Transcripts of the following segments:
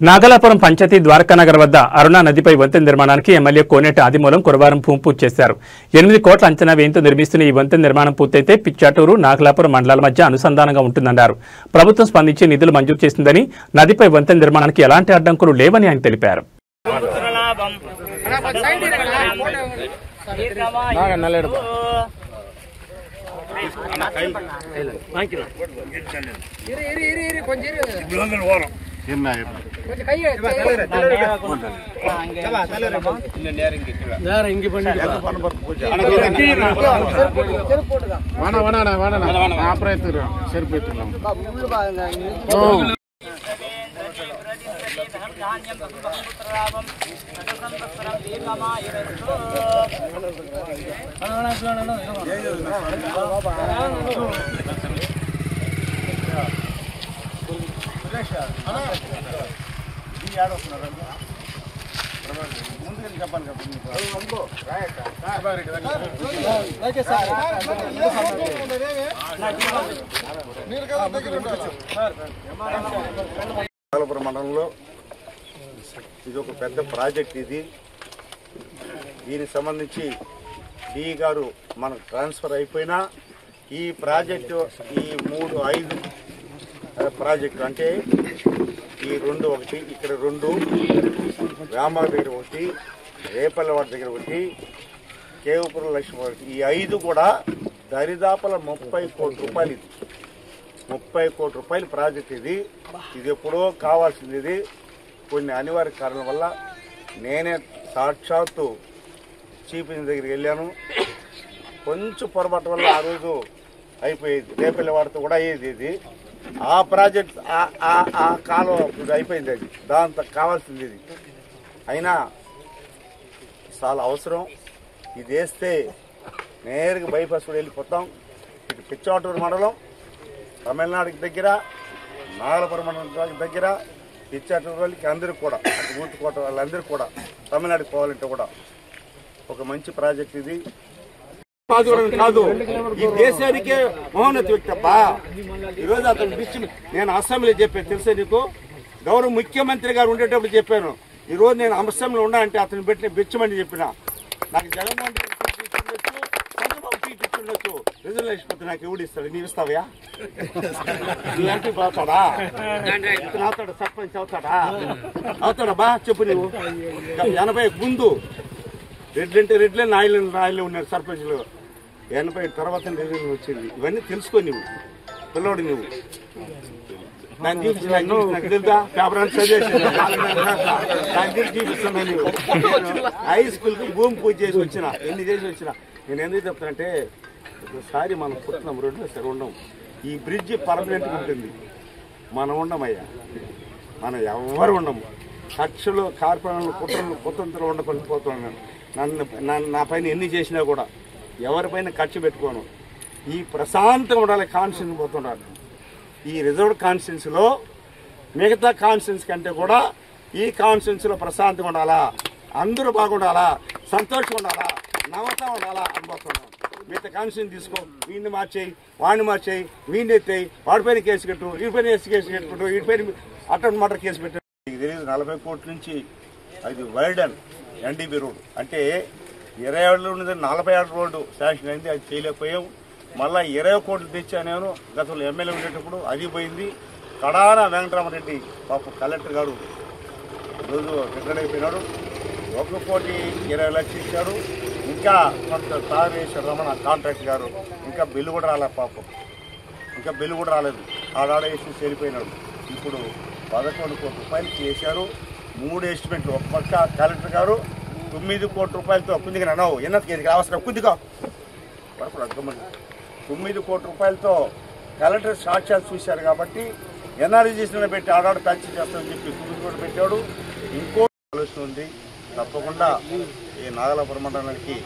నాగలాపురం పంచాయతీ ద్వారకానగర్ వద్ద అరుణ నదిపై వంతెన నిర్మాణానికి ఎమ్మెల్యే కోనేటి ఆదిమూలం గురువారం భూమి పూజ చేశారు. 8 కోట్ల అంచనా వ్యయంతో నిర్మిస్తున్న ఈ వంతెన నిర్మాణం పూర్తయితే పిచ్చాటూరు, నాగలాపురం మండలాల మధ్య అనుసంధానంగా ఉంటుందన్నారు. ప్రభుత్వం స్పందించి నిధులు మంజూరు చేసిందని, నదిపై వంతెన నిర్మాణానికి ఎలాంటి అడ్డంకులు లేవని ఆయన తెలిపారు. నాగలాపురం మండలంలో ఇది ఒక పెద్ద ప్రాజెక్ట్. దీనికి సంబంధించి డి గారు మనకు ట్రాన్స్ఫర్ అయిపోయినా ఈ ప్రాజెక్టు ఈ 3-5 ప్రాజెక్టు అంటే ఈ 2 ఒకటి, ఇక్కడ 2, రామార్ దగ్గర ఒకటి, రేపల్లవాడి దగ్గర ఒకటి, కేవపురం లక్ష్మి ఒకటి, ఈ 5 కూడా దరిదాపుల 30 కోట్ల రూపాయలు. ఇది 30 కోట్ల రూపాయల ప్రాజెక్ట్. ఇది ఎప్పుడో కావాల్సింది. ఇది కొన్ని అనివార్య కారణాల వల్ల నేనే సాక్షాత్తు చీఫ్ ఇంజనీర్ దగ్గరికి వెళ్ళాను. కొంచెం పొరపాటు వల్ల ఆ రోజు అయిపోయేది. రేపల్లవాడితో కూడా అయ్యేది. ఇది ఆ ప్రాజెక్ట్ ఆ కాలం అయిపోయింది. అది దాంతో కావాల్సింది. ఇది అయినా చాలా అవసరం. ఇది వేస్తే నేరుగా బైపాస్ కూడా వెళ్ళిపోతాం. ఇటు పిచ్చాటూరు మండలం తమిళనాడుకి దగ్గర, నాగలాపురం మండలం దగ్గర, పిచ్చాటూరు వాళ్ళకి అందరికి కూడా, అటు ఊటుకోట వాళ్ళందరికీ కూడా తమిళనాడుకి పోవాలంటే కూడా ఒక మంచి ప్రాజెక్ట్. ఇది కాదు, ఈ దేశానికే మహోన్నత వ్యక్తి అబ్బా. ఈరోజు అతను బిచ్చి నేను అసెంబ్లీ చెప్పాను తెలుసా నీకు. గౌరవ ముఖ్యమంత్రి గారు ఉండేటప్పుడు చెప్పాను. ఈ రోజు నేను అసెంబ్లీలో ఉన్నా అంటే అతను పెట్టిన బిచ్చమని చెప్పిన. నాకు జగన్మోహన్ రెడ్డి సీట్ ఇచ్చిండొచ్చు, చంద్రబాబు సీట్ ఇచ్చిండొచ్చు, రిజర్వేషన్ పత్తి నాకు ఎవడు ఇస్తాడు? నీవు ఇస్తావా? నీ ఎంపీ అవుతాడా? అవుతాడా? సర్పంచ్ అవుతాడా బా చెప్పు. నువ్వు 80 ముందు రెడ్లే నాయలు ఉన్నారు సర్పంచ్లు. 80 తర్వాత రిజర్వేషన్ వచ్చింది. ఇవన్నీ తెలుసుకో నువ్వు పిల్లవాడు. నువ్వు దాన్ని చూపిస్తున్నా పేపర్ అంతా చూపిస్తున్నా. నువ్వు హై స్కూల్ కి భూమి పూజ చేసి వచ్చిన, ఎన్ని చేసి వచ్చిన. నేను ఎందుకు చెప్తానంటే ఒకసారి మనం పుట్టినాం, రోడ్లో సరే ఉండం. ఈ బ్రిడ్జి పర్మనెంట్గా ఉంటుంది. మనం ఉండమయ్యా, మనం ఎవరు ఉండము. కక్షలు, కార్పొరేషన్లు, కుట్రలు, కుతంత్రాలు ఉండకుండా పోతున్నాను. నా పైన ఎన్ని చేసినా కూడా ఎవరిపైన ఖర్చు పెట్టుకోను. ఈ ప్రశాంతంగా ఉండాలి. కాన్స్టిట్యూన్స్ పోతున్నారు. ఈ రిజర్వ్డ్ కాన్స్టిట్యూన్సీలో మిగతా కాన్స్టిట్యూన్స్ కంటే కూడా ఈ కాన్స్టిట్యూన్సీలో ప్రశాంతంగా ఉండాలా, అందరూ బాగుండాలా, సంతోషంగా ఉండాలా, నవ్వుతా ఉండాలా అనుకుంటున్నాం. మిగతా కాన్స్టిట్యూన్స్ తీసుకో, వీడిని మార్చేయి, వాడిని మార్చేయి, వీడిని ఎత్తేయి, వాడిపైన కేసు కట్టు, వీడిపైన కేసు కట్టుకుంటూ, వీడిపైన అటెంప్ట్ మర్డర్ కేసు పెట్టు. ఇది తెలియదు. 40 కోట్ల నుంచి అది వైడన్ ఎన్డీబీ రోడ్ అంటే 27 ఉన్నది 46 రోడ్డు శాంక్షన్ అయింది. అది చేయలేకపోయాం. మళ్ళీ 20 కోట్లు తెచ్చా నేను గతంలో ఎమ్మెల్యే ఉండేటప్పుడు. అది పోయింది. కడాన వెంకటరామరెడ్డి పాప కలెక్టర్ గారు ఈరోజు రిటైర్ అయిపోయినాడు. 1,20,00,000 ఇచ్చారు. ఇంకా కొంత తారేశ్వర రమణ కాంట్రాక్టర్ గారు ఇంకా బిల్లు కూడా రాలేదు పాపం. ఇంకా బిల్లు కూడా రాలేదు. ఆడాడ వేసి వెళ్ళిపోయినాడు. ఇప్పుడు 11 కోట్ల రూపాయలు చేశారు. 3 ఎస్టిమేట్లు. ఒక పక్క కలెక్టర్ గారు 9 కోట్ల రూపాయలతో కుందిగా నవ్వు ఎన్నది అవసరం కుందిగా 9 కోట్ల రూపాయలతో కలెక్టర్ సాక్ష్యాలు చూశారు కాబట్టి ఎన్ఆర్జీసీలో పెట్టి ఆడాడు ప్యాచ్ చేస్తామని చెప్పి కూడా పెట్టాడు. ఇంకో ఆలోచన ఉంది. తప్పకుండా ఈ నాగలాపురం మండలానికి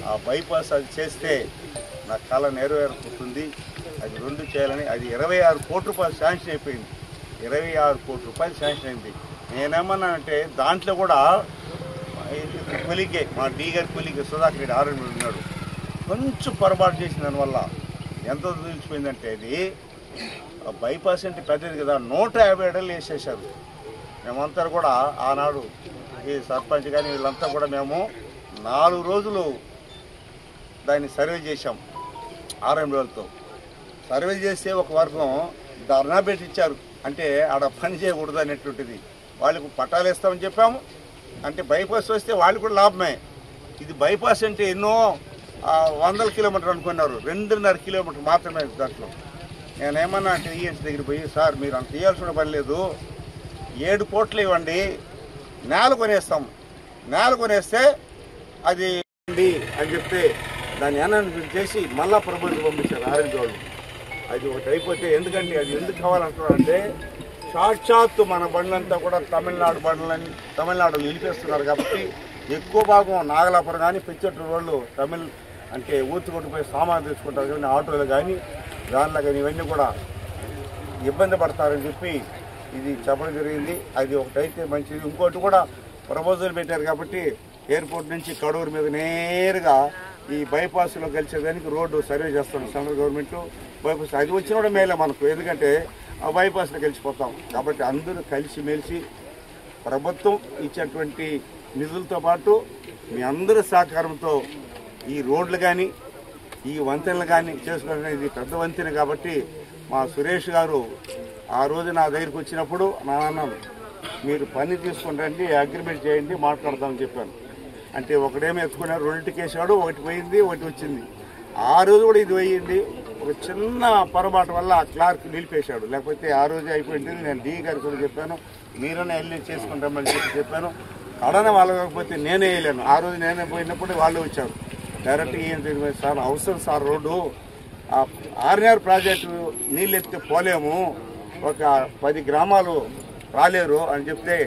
ఆ బైపాస్ అది చేస్తే నా కళ నెరవేరుతుంది. అది 2 చేయాలని. అది 26 కోట్ల రూపాయలు శాంక్షన్ అయిపోయింది. 26 కోట్ల రూపాయలు శాంక్షన్ అయింది. నేనేమన్నా అంటే దాంట్లో కూడా కొలిగే మా డి గారి కొలిగే సుధాకర్ రెడ్డి ఆర్ఎం ఉన్నాడు. కొంచెం పొరపాటు చేసిన దానివల్ల ఎంత నిలిచిపోయిందంటే అది బైపాస్ అంటే పెద్దది కదా, 150 అడుగులు వేసేసారు. మేమంతా కూడా ఆనాడు ఈ సర్పంచ్ కానీ వీళ్ళంతా కూడా మేము 4 రోజులు దాన్ని సర్వే చేశాం. ఆర్ఎండ్లతో సర్వే చేస్తే ఒక వర్గం ధర్నా పెట్టించారు. అంటే ఆడ పని చేయకూడదు అనేటువంటిది. వాళ్ళకు పట్టాలు ఇస్తామని చెప్పాము. అంటే బైపాస్ వస్తే వాళ్ళు కూడా లాభమే. ఇది బైపాస్ అంటే ఎన్నో 100 కిలోమీటర్లు అనుకున్నారు. 2.5 కిలోమీటర్ మాత్రమే దాంట్లో. నేనేమన్నా అంటే ఈఎన్సీ దగ్గర పోయి, సార్ మీరు అంత ఇవ్వాల్సిన పని లేదు, 7 కోట్లు ఇవ్వండి, నేల కొనేస్తాం, నేల కొనేస్తే అది అని చెప్తే దాన్ని అనౌన్స్ చేసి మళ్ళా ప్రభుత్వం పంపించారు ఆరెంజ్ వాళ్ళు. అది ఒకటి అయిపోతే, ఎందుకంటే అది ఎందుకు కావాలంటున్నారంటే సాక్షాత్తు మన బండ్లంతా కూడా తమిళనాడు నిలిపేస్తున్నారు కాబట్టి ఎక్కువ భాగం నాగలాపురం కానీ పిచ్చట్టు రోడ్లు అంటే ఊర్చి కొట్టుకుపోయి సామాన్లు తీసుకుంటారు కానీ ఆటోలు కానీ దానిలో కానీ ఇవన్నీ కూడా ఇబ్బంది పడతారని చెప్పి ఇది చెప్పడం జరిగింది. అది ఒకటైతే మంచిది. ఇంకోటి కూడా ప్రపోజల్ పెట్టారు కాబట్టి ఎయిర్పోర్ట్ నుంచి కడూరు మీద నేరుగా ఈ బైపాస్లో కలిసేదానికి రోడ్డు సర్వే చేస్తాం సెంట్రల్ గవర్నమెంట్. బైపాస్ అది వచ్చిన కూడా మేలే మనకు, ఎందుకంటే ఆ బైపాస్లో కలిసిపోతాం. కాబట్టి అందరూ కలిసిమెలిసి ప్రభుత్వం ఇచ్చేటువంటి నిధులతో పాటు మీ అందరి సహకారంతో ఈ రోడ్లు కానీ ఈ వంతెనలు కానీ చేసుకోవడం, ఇది పెద్ద వంతెన కాబట్టి మా సురేష్ గారు ఆ రోజు నా దగ్గరికి వచ్చినప్పుడు నాన్న మీరు పని తీసుకుంటండి, అగ్రిమెంట్ చేయండి, మాట్లాడదామని చెప్పాను. అంటే ఒకడేమో ఎత్తుకున్నారు, 2 కేసాడు, ఒకటి పోయింది, ఒకటి వచ్చింది. ఆ రోజు కూడా ఇది పోయింది. ఒక చిన్న పొరపాటు వల్ల ఆ క్లార్క్ నిలిపేశాడు, లేకపోతే ఆ రోజే అయిపోయింది. నేను డీ గారికి కూడా చెప్పాను, మీరనే వెళ్ళి చేసుకుంటామని చెప్పాను. కడన వాళ్ళకపోతే నేనే వేయలేను. ఆ రోజు నేనే పోయినప్పుడు వాళ్ళు వచ్చారు డైరెక్ట్గా. ఏం సార్ అవసరం సార్ రోడ్డు, ఆర్ఆర్ ప్రాజెక్టు నీళ్ళు ఎత్తితే పోలేము, ఒక 10 గ్రామాలు రాలేరు అని చెప్తే